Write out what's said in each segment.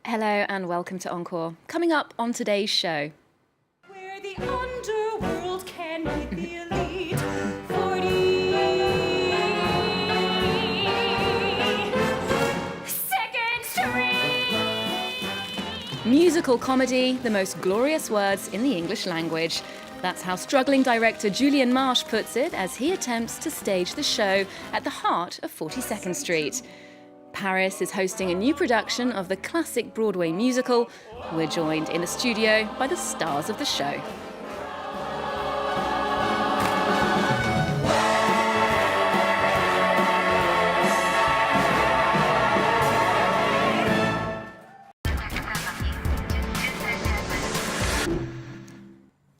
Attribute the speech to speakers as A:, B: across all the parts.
A: Hello and welcome to Encore. Coming up on today's show.
B: Where the underworld can meet the elite. 42nd Street!
A: Musical comedy, the most glorious words in the English language. That's how struggling director Julian Marsh puts it as he attempts to stage the show at the heart of 42nd Street. Paris is hosting a new production of the classic Broadway musical. We're joined in the studio by the stars of the show.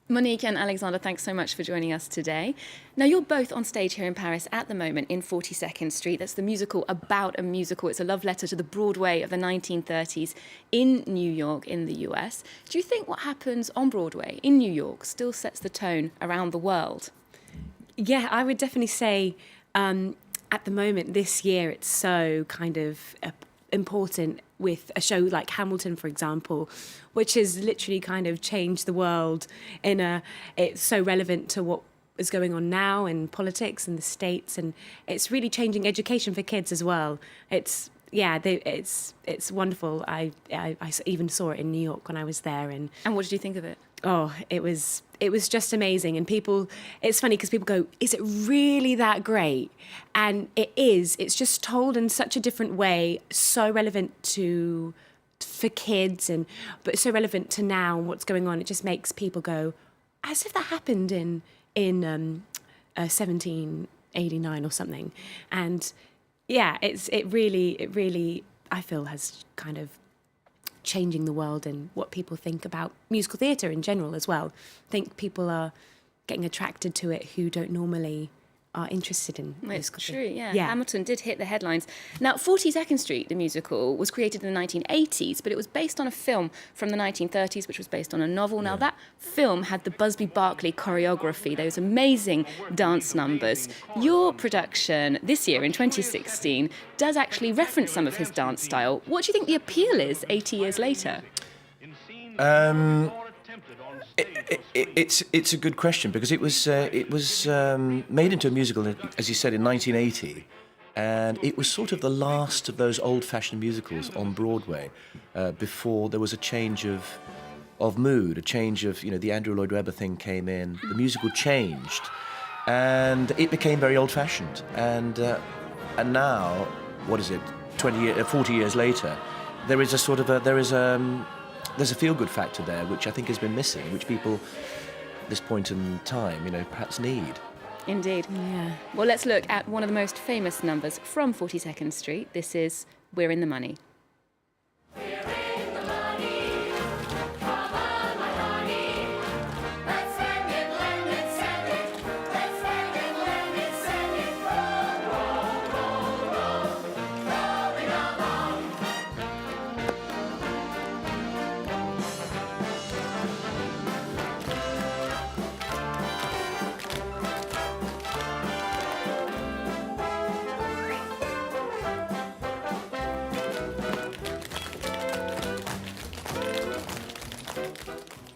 A: Monique and Alexander, thanks so much for joining us today. Now, you're both on stage here in Paris at the moment in 42nd Street. That's the musical about a musical. It's a love letter to the Broadway of the 1930s in New York in the US. Do you think what happens on Broadway in New York still sets the tone around the world?
C: Yeah, I would definitely say at the moment this year it's so kind of important with a show like Hamilton, for example, which has literally kind of changed the world it's so relevant to what is going on now in politics in the States, and it's really changing education for kids as well. It's wonderful. I even saw it in New York when I was there. And
A: what did you think of it?
C: Oh, it was just amazing. And it's funny because people go, is it really that great? And it is. It's just told in such a different way, so relevant for kids, but so relevant to now and what's going on. It just makes people go, as if that happened in 1789 or something. And yeah, it really, I feel, has kind of changing the world and what people think about musical theatre in general as well. I think people are getting attracted to it who don't normally are interested in musical theatre.
A: It's true, yeah. Hamilton did hit the headlines. Now, 42nd Street, the musical, was created in the 1980s, but it was based on a film from the 1930s, which was based on a novel. Now, that film had the Busby Berkeley choreography, those amazing dance numbers. Your production this year, in 2016, does actually reference some of his dance style. What do you think the appeal is 80 years later?
D: It's a good question because it was made into a musical, as you said, in 1980, and it was sort of the last of those old-fashioned musicals on Broadway before there was a change of mood, a change of, the Andrew Lloyd Webber thing came in, the musical changed, and it became very old-fashioned. And now, what is it, 40 years later, there is a sort of there's a feel-good factor there, which I think has been missing, which people, at this point in time, perhaps need.
A: Indeed.
C: Yeah.
A: Well, let's look at one of the most famous numbers from 42nd Street. This is We're in the Money.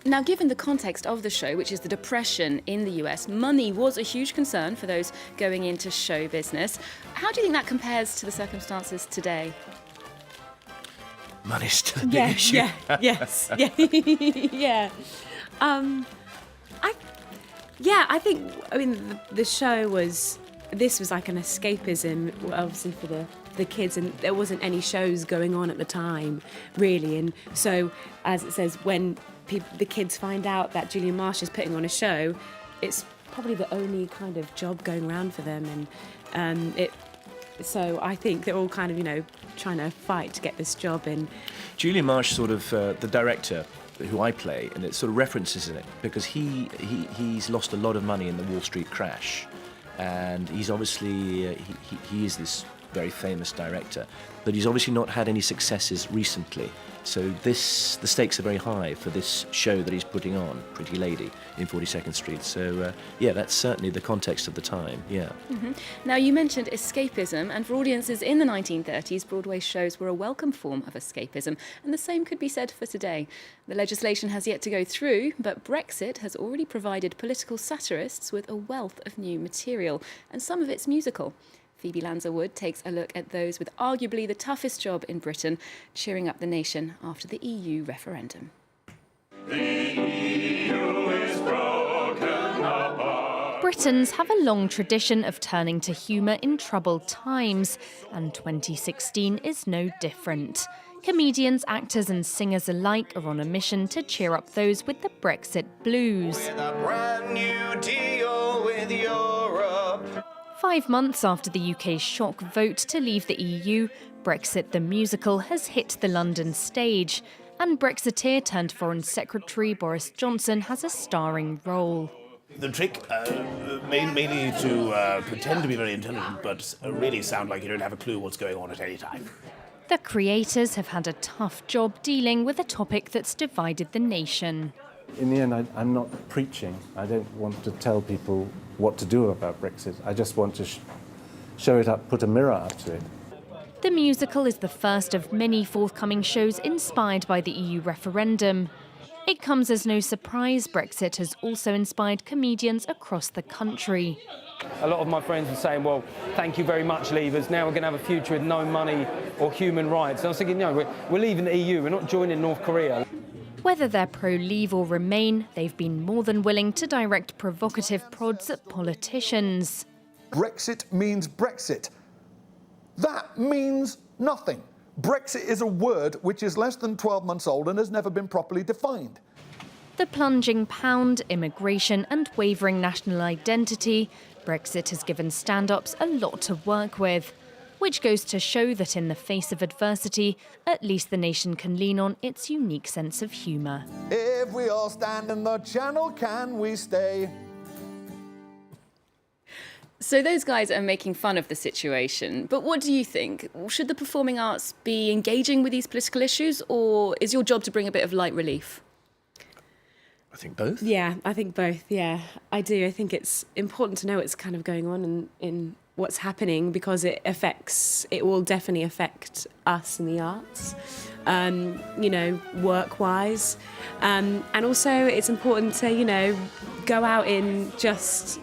A: Now, given the context of the show, which is the Depression in the US, money was a huge concern for those going into show business. How do you think that compares to the circumstances today?
D: Money's still a big issue.
C: Yes. I think the show was like an escapism, obviously, for the kids, and there wasn't any shows going on at the time, really. And so, as it says, when the kids find out that Julian Marsh is putting on a show, it's probably the only kind of job going around for them, and so I think they're all kind of trying to fight to get this job. And
D: Julian Marsh, sort of the director who I play, and it sort of references in it because he's lost a lot of money in the Wall Street crash, and he's obviously he is this very famous director, but he's obviously not had any successes recently. So the stakes are very high for this show that he's putting on, Pretty Lady, in 42nd Street. So, that's certainly the context of the time, yeah.
A: Mm-hmm. Now, you mentioned escapism, and for audiences in the 1930s, Broadway shows were a welcome form of escapism, and the same could be said for today. The legislation has yet to go through, but Brexit has already provided political satirists with a wealth of new material, and some of it's musical. Phoebe Lanza-Wood takes a look at those with arguably the toughest job in Britain, cheering up the nation after the EU referendum.
E: The EU is broken apart.
F: Britons have a long tradition of turning to humour in troubled times, and 2016 is no different. Comedians, actors and singers alike are on a mission to cheer up those with the Brexit blues.
E: With a brand new deal with Europe.
F: 5 months after the UK's shock vote to leave the EU, Brexit the musical has hit the London stage, and Brexiteer turned Foreign Secretary Boris Johnson has a starring role.
G: The trick, mainly to pretend to be very intelligent, but really sound like you don't have a clue what's going on at any time.
F: The creators have had a tough job dealing with a topic that's divided the nation.
H: In the end, I'm not preaching. I don't want to tell people what to do about Brexit. I just want to show it up, put a mirror up to it.
F: The musical is the first of many forthcoming shows inspired by the EU referendum. It comes as no surprise Brexit has also inspired comedians across the country.
I: A lot of my friends were saying, well, thank you very much, Leavers. Now we're going to have a future with no money or human rights. And I was thinking, no, we're leaving the EU. We're not joining North Korea.
F: Whether they're pro-leave or remain, they've been more than willing to direct provocative prods at politicians.
J: Brexit means Brexit. That means nothing. Brexit is a word which is less than 12 months old and has never been properly defined.
F: The plunging pound, immigration and wavering national identity, Brexit has given stand-ups a lot to work with, which goes to show that in the face of adversity, at least the nation can lean on its unique sense of humour.
J: If we all stand in the channel, can we stay?
A: So those guys are making fun of the situation, but what do you think? Should the performing arts be engaging with these political issues, or is your job to bring a bit of light relief?
D: I think both.
C: Yeah, I think both, yeah. I do. I think it's important to know what's kind of going on in what's happening, because it will definitely affect us in the arts, work-wise. And also it's important to, go out and just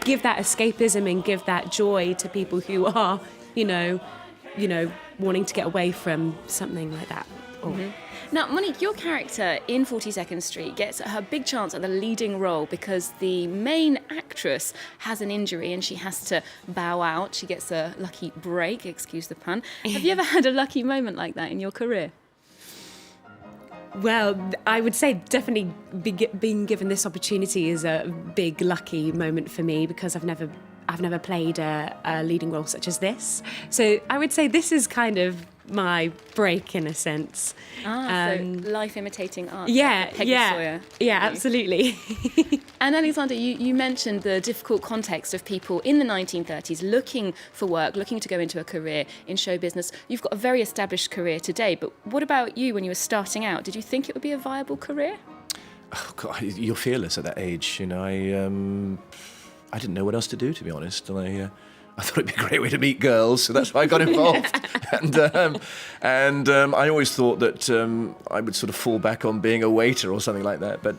C: give that escapism and give that joy to people who are, wanting to get away from something like that.
A: Mm-hmm. Now, Monique, your character in 42nd Street gets her big chance at the leading role because the main actress has an injury and she has to bow out. She gets a lucky break, excuse the pun. Have you ever had a lucky moment like that in your career?
C: Well, I would say definitely being given this opportunity is a big lucky moment for me, because I've never played a leading role such as this. So I would say this is kind of my break in a sense.
A: So life imitating art.
C: Yeah,
A: Peggy Sawyer.
C: Yeah, absolutely.
A: And Alexander, you mentioned the difficult context of people in the 1930s looking for work, looking to go into a career in show business. You've got a very established career today, but what about you when you were starting out? Did you think it would be a viable career?
D: Oh, God, you're fearless at that age. I didn't know what else to do, to be honest, and I thought it'd be a great way to meet girls, so that's why I got involved. and I always thought that I would sort of fall back on being a waiter or something like that. But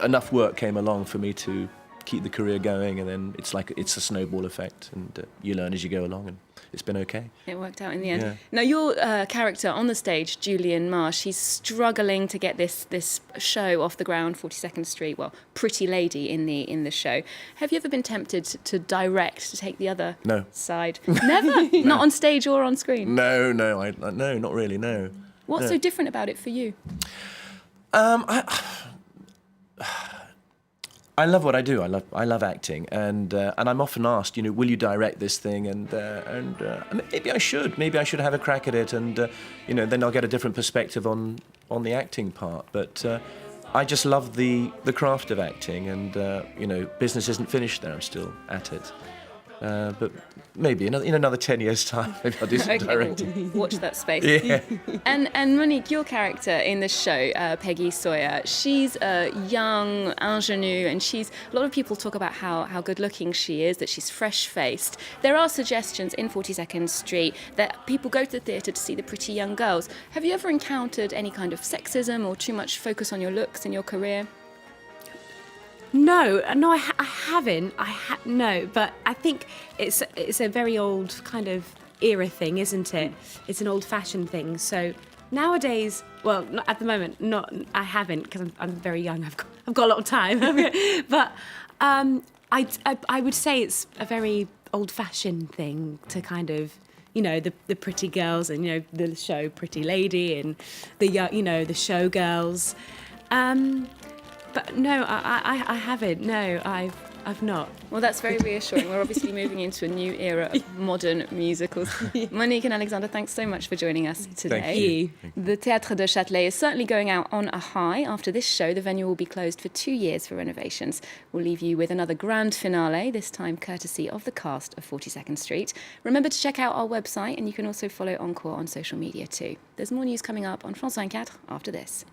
D: enough work came along for me to keep the career going, and then it's a snowball effect, and you learn as you go along, and it's been okay.
A: It worked out in the end.
D: Yeah.
A: Now, your character on the stage, Julian Marsh, he's struggling to get this show off the ground, 42nd Street, Pretty Lady in the show. Have you ever been tempted to direct, to take the other side? Never? No. Not on stage or on screen?
D: No, not really, no.
A: What's so different about it for you?
D: I love what I do. I love acting, and I'm often asked, will you direct this thing? And maybe I should. Maybe I should have a crack at it, and then I'll get a different perspective on the acting part. But I just love the craft of acting, and business isn't finished there. I'm still at it. But maybe in another 10 years' time, maybe I'll do some directing.
A: Watch that space.
D: Yeah.
A: And Monique, your character in the show, Peggy Sawyer, she's a young ingénue, and a lot of people talk about how good-looking she is, that she's fresh-faced. There are suggestions in 42nd Street that people go to the theatre to see the pretty young girls. Have you ever encountered any kind of sexism or too much focus on your looks in your career?
C: No, I haven't. No, but I think it's a very old kind of era thing, isn't it? It's an old-fashioned thing. So nowadays, well, not at the moment, I haven't because I'm very young. I've got a lot of time. But I would say it's a very old-fashioned thing to kind of, the pretty girls and the show Pretty Lady and the the showgirls. But no, I haven't. No, I've not.
A: Well, that's very reassuring. We're obviously moving into a new era of modern musicals. Monique and Alexander, thanks so much for joining us today.
D: Thank you.
A: The Theatre du Châtelet is certainly going out on a high. After this show, the venue will be closed for 2 years for renovations. We'll leave you with another grand finale, this time courtesy of the cast of 42nd Street. Remember to check out our website, and you can also follow Encore on social media too. There's more news coming up on France 24 after this.